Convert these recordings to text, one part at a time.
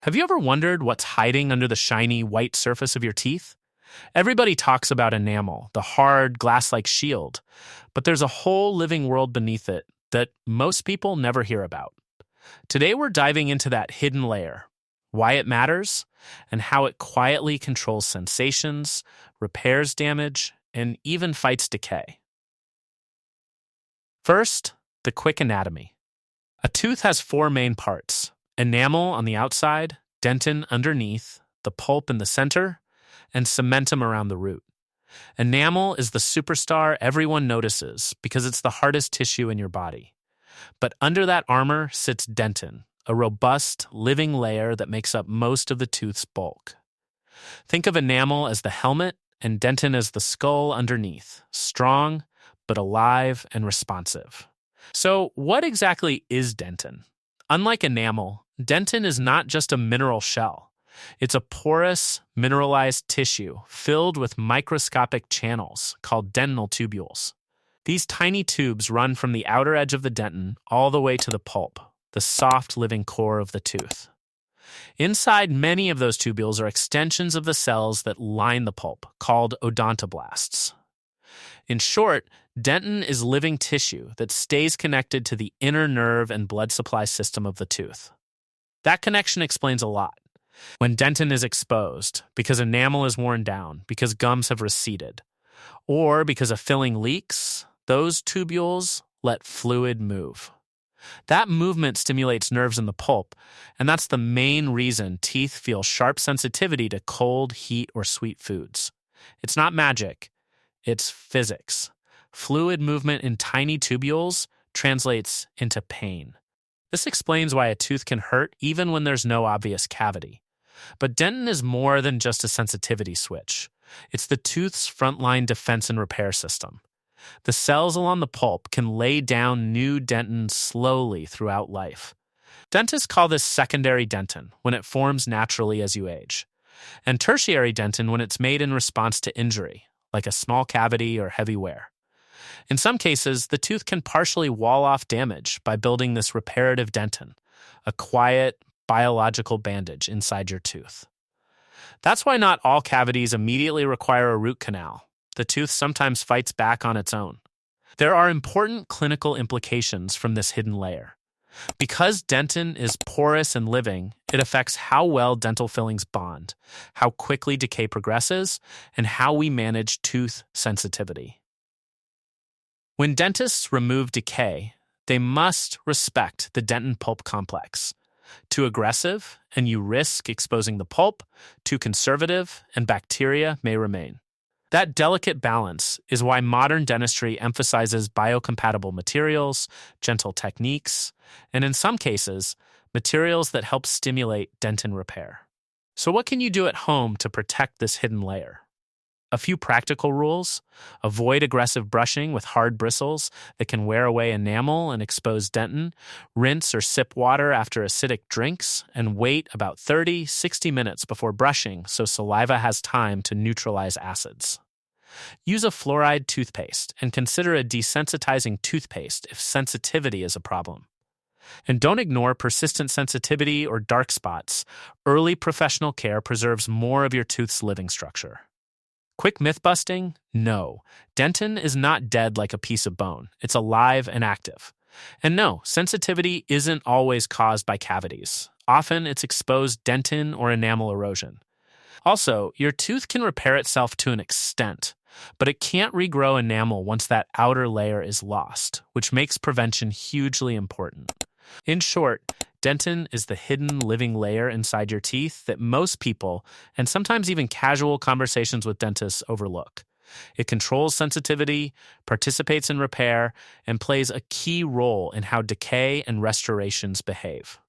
Have you ever wondered what's hiding under the shiny white surface of your teeth? Everybody talks about enamel, the hard, glass-like shield, but there's a whole living world beneath it that most people never hear about. Today we're diving into that hidden layer, why it matters, and how it quietly controls sensations, repairs damage, and even fights decay. First, the quick anatomy. A tooth has four main parts: enamel on the outside, dentin underneath, the pulp in the center, and cementum around the root. Enamel is the superstar everyone notices because it's the hardest tissue in your body. But under that armor sits dentin, a robust, living layer that makes up most of the tooth's bulk. Think of enamel as the helmet and dentin as the skull underneath, strong, but alive and responsive. So, what exactly is dentin? Unlike enamel, dentin is not just a mineral shell. It's a porous, mineralized tissue filled with microscopic channels called dentinal tubules. These tiny tubes run from the outer edge of the dentin all the way to the pulp, the soft living core of the tooth. Inside many of those tubules are extensions of the cells that line the pulp, called odontoblasts. In short, dentin is living tissue that stays connected to the inner nerve and blood supply system of the tooth. That connection explains a lot. When dentin is exposed, because enamel is worn down, because gums have receded, or because a filling leaks, those tubules let fluid move. That movement stimulates nerves in the pulp, and that's the main reason teeth feel sharp sensitivity to cold, heat, or sweet foods. It's not magic. It's physics. Fluid movement in tiny tubules translates into pain. This explains why a tooth can hurt even when there's no obvious cavity. But dentin is more than just a sensitivity switch. It's the tooth's frontline defense and repair system. The cells along the pulp can lay down new dentin slowly throughout life. Dentists call this secondary dentin when it forms naturally as you age, and tertiary dentin when it's made in response to injury, like a small cavity or heavy wear. In some cases, the tooth can partially wall off damage by building this reparative dentin, a quiet, biological bandage inside your tooth. That's why not all cavities immediately require a root canal. The tooth sometimes fights back on its own. There are important clinical implications from this hidden layer. Because dentin is porous and living, it affects how well dental fillings bond, how quickly decay progresses, and how we manage tooth sensitivity. When dentists remove decay, they must respect the dentin pulp complex. Too aggressive, and you risk exposing the pulp. Too conservative, and bacteria may remain. That delicate balance is why modern dentistry emphasizes biocompatible materials, gentle techniques, and in some cases, materials that help stimulate dentin repair. So what can you do at home to protect this hidden layer? A few practical rules: avoid aggressive brushing with hard bristles that can wear away enamel and expose dentin, rinse or sip water after acidic drinks, and wait about 30-60 minutes before brushing so saliva has time to neutralize acids. Use a fluoride toothpaste and consider a desensitizing toothpaste if sensitivity is a problem. And don't ignore persistent sensitivity or dark spots. Early professional care preserves more of your tooth's living structure. Quick myth busting? No. Dentin is not dead like a piece of bone. It's alive and active. And no, sensitivity isn't always caused by cavities. Often it's exposed dentin or enamel erosion. Also, your tooth can repair itself to an extent, but it can't regrow enamel once that outer layer is lost, which makes prevention hugely important. In short, dentin is the hidden living layer inside your teeth that most people, and sometimes even casual conversations with dentists, overlook. It controls sensitivity, participates in repair, and plays a key role in how decay and restorations behave.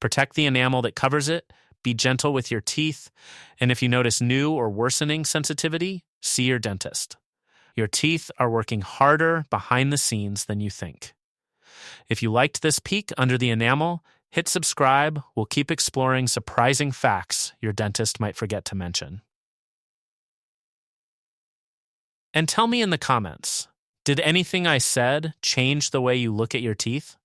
Protect the enamel that covers it, be gentle with your teeth, and if you notice new or worsening sensitivity, see your dentist. Your teeth are working harder behind the scenes than you think. If you liked this peek under the enamel, hit subscribe. We'll keep exploring surprising facts your dentist might forget to mention. And tell me in the comments, did anything I said change the way you look at your teeth?